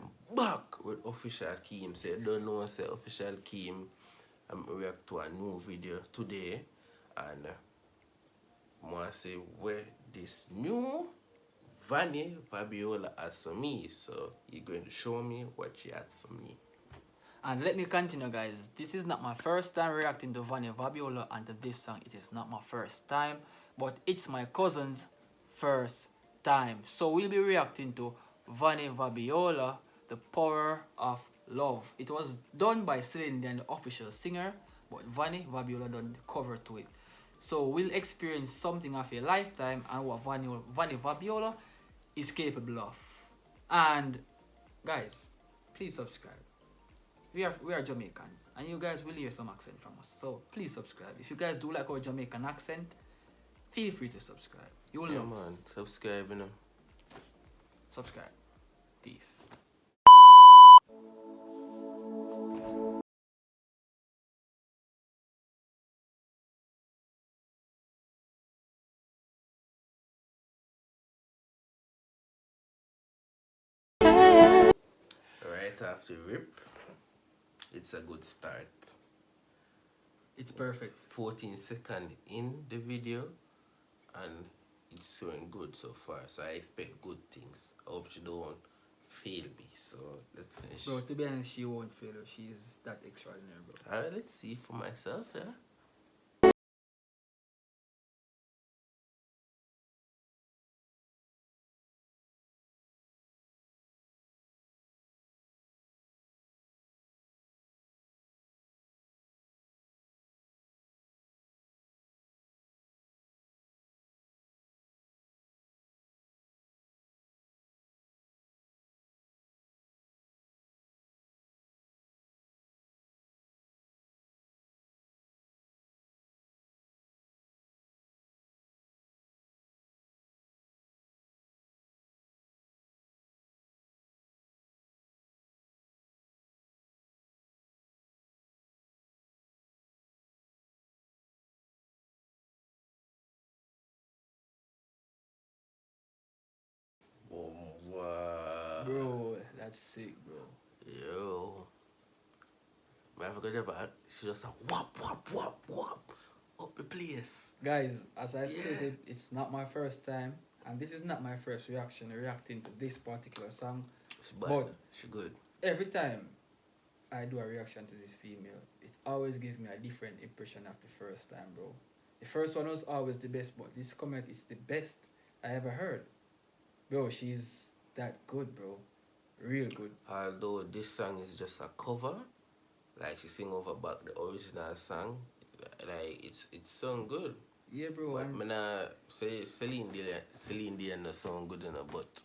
them back with Official Keem. So you don't know, say Official Keem react to a new video today, and I want to say where this new Vanny Vabiola has for me. So you're going to show me what she has for me. And let me continue, guys. This is not my first time reacting to Vanny Vabiola and to this song. It is not my first time, but it's my cousin's first time. So we'll be reacting to Vanny Vabiola, The Power of Love. It was done by Celine, the official singer, but Vanny Vabiola done the cover to it. So we'll experience something of a lifetime and what Vanny Vabiola is capable of. And guys, please subscribe. We are Jamaicans, and you guys will hear some accent from us. So please subscribe. If you guys do like our Jamaican accent, feel free to subscribe. You will love us. Subscribe, you know. Subscribe. Peace. Right after rip, it's a good start. It's perfect. 14 seconds in the video, and it's showing good so far. So I expect good things. I hope she don't fail me. So let's finish. Bro, to be honest, she won't fail you. She's that extraordinary, bro. Alright, let's see for myself, yeah. Oh, wow. Bro, that's sick, bro. Yo. I forgot about she just like whop whop whop whop up the place. Guys, as I stated, it's not my first time, and this is not my first reacting to this particular song. But she good. Every time I do a reaction to this female, it always gives me a different impression of the first time, bro. The first one was always the best, but this comeback is the best I ever heard. Bro, she's that good, bro. Real good. Although this song is just a cover, like she sing over back the original song, like it's sound good. Yeah, bro. But me not say Celine Dion no sound good enough, but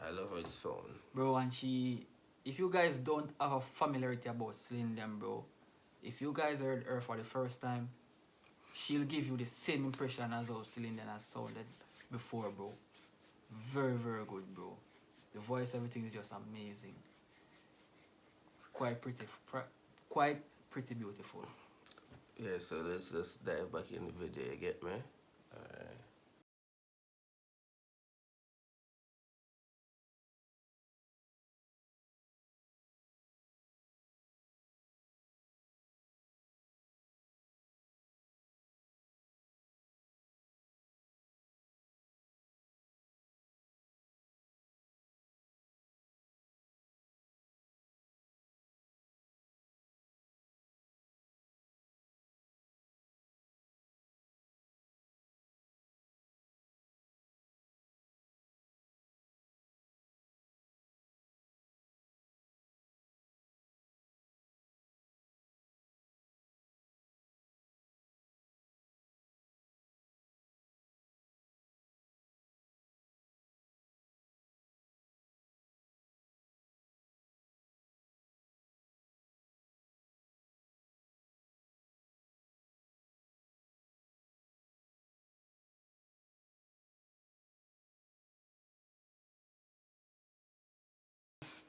I love how it sound. Bro, and she, if you guys don't have a familiarity about Celine Dion, bro, if you guys heard her for the first time, she'll give you the same impression as how Celine Dion has sounded before, bro. Very, very good, bro. The voice, everything is just amazing. Quite pretty beautiful. Yeah, so let's just dive back in the video, you get me? Alright.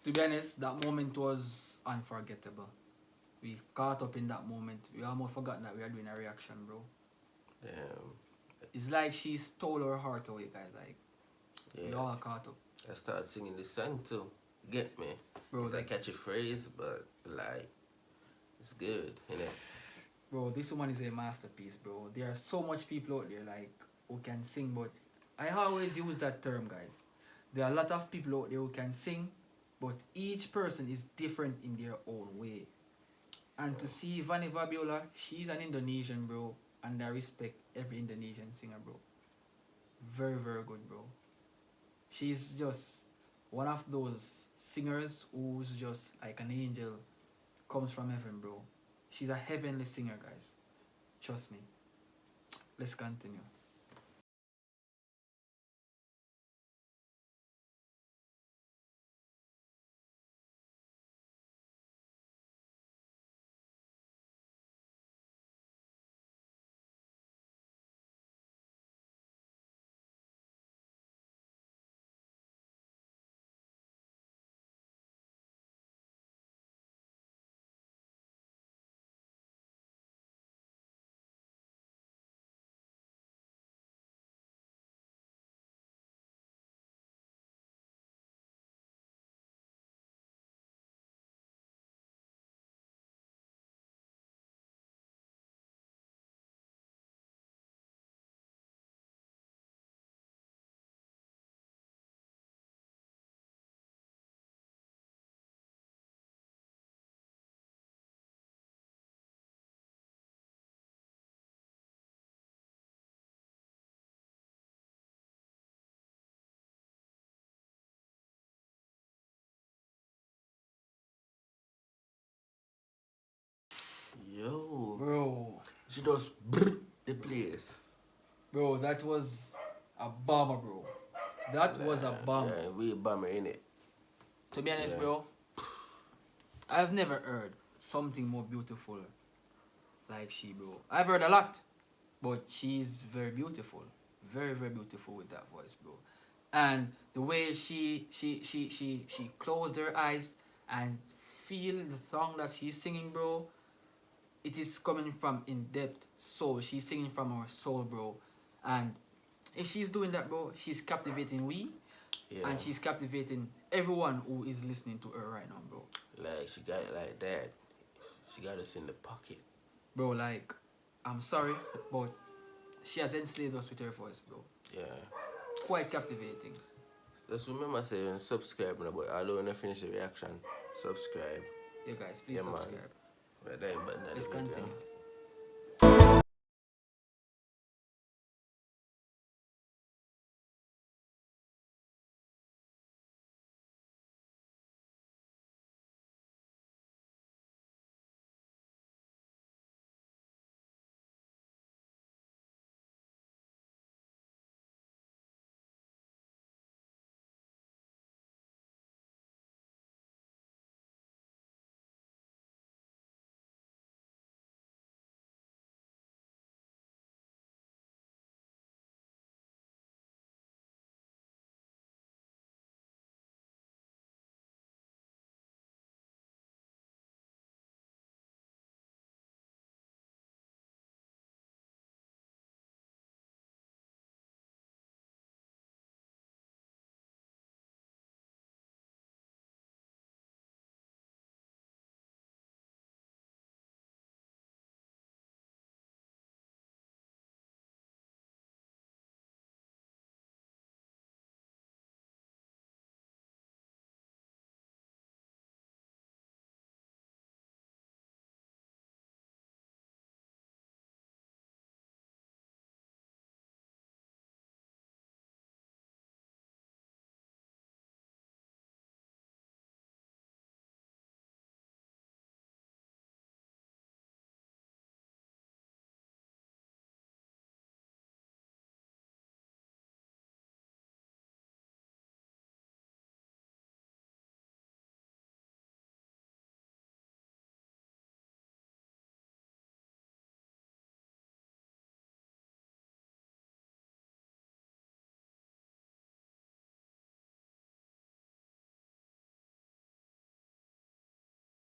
To be honest, that moment was unforgettable. We caught up in that moment. We almost forgot that we are doing a reaction, bro. Damn. It's like she stole our heart away, guys. Like, we all caught up. I started singing this song too. Get me? Bro, It's a catchy phrase, but like, it's good, you know. bro, this woman is a masterpiece, bro. There are so much people out there like who can sing, but I always use that term, guys. There are a lot of people out there who can sing, but each person is different in their own way. And to see Vanny Vabiola, she's an Indonesian, bro, and I respect every Indonesian singer, bro. Very, very good, bro. She's just one of those singers who's just like an angel, comes from heaven, bro. She's a heavenly singer, guys. Trust me. Let's continue. Yo, Bro, she just the place. bro, that was a bomber, bro. That was a bomber. Yeah, we bummer in it. To be honest, Yeah. bro, I've never heard something more beautiful like she, bro. I've heard a lot, but she's very beautiful. Very, very beautiful with that voice, bro. And the way she closed her eyes and feel the song that she's singing, bro, it is coming from in depth soul. She's singing from her soul, bro. And if she's doing that, bro, she's captivating we, Yeah. and she's captivating everyone who is listening to her right now, bro. Like she got it like that. She got us in the pocket. Bro, like, I'm sorry, but she has enslaved us with her voice, bro. Yeah. Quite captivating. Just remember saying subscribe, now, but I don't want to finish the reaction. Subscribe. You guys, please Yeah, man. subscribe. Right there, but not Let's the video. continue.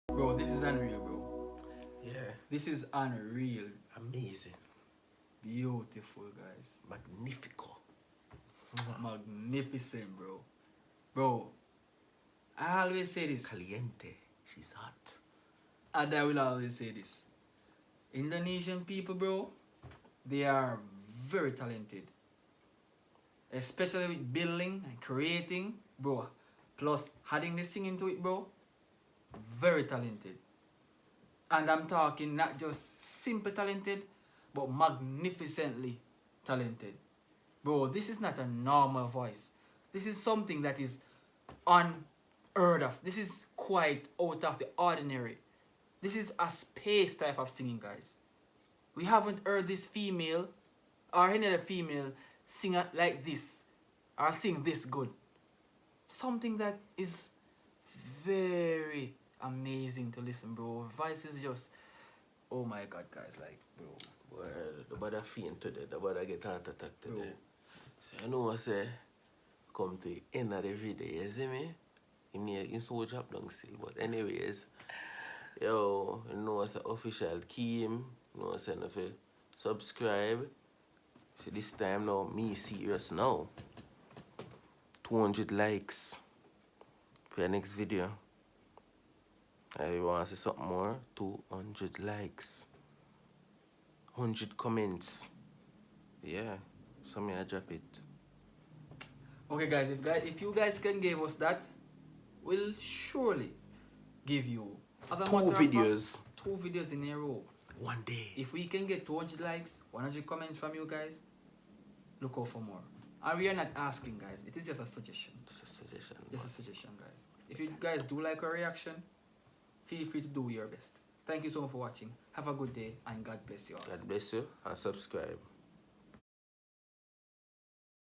Bro, this is unreal, bro. Yeah. This is unreal. Amazing. Beautiful, guys. Magnifico. Magnificent, bro. Bro, I always say this. Caliente. She's hot. And I will always say this. Indonesian people, bro, they are very talented. Especially with building and creating, bro. Plus adding the singing to it, bro. Very talented. And I'm talking not just simple talented, but magnificently talented. Bro, this is not a normal voice. This is something that is unheard of. This is quite out of the ordinary. This is a space type of singing, guys. We haven't heard this female or any other female sing like this or sing this good. Something that is very amazing to listen, bro. Voice is just, oh my god, guys, like, bro. Well, the bother faint today, the bother get heart attack today. Bro. So you know what I say? Come to the end of the video, you see me? You so drop down still, but anyways, yo, you know what's the official Keem, you know what's saying, if you subscribe. See this time now, me serious now. 200 likes for your next video. I want to see something more. 200 likes. 100 comments. Yeah, so me I drop it. Okay, guys, if you guys can give us that, we'll surely give you other Two videos. 2 videos in a row. One day. If we can get 200 likes, 100 comments from you guys, look out for more. And we are not asking, guys. It is just a suggestion. Just a suggestion. Just a suggestion, guys. If you guys do like our reaction, feel free to do your best. Thank you so much for watching. Have a good day and God bless you all. God bless you and subscribe.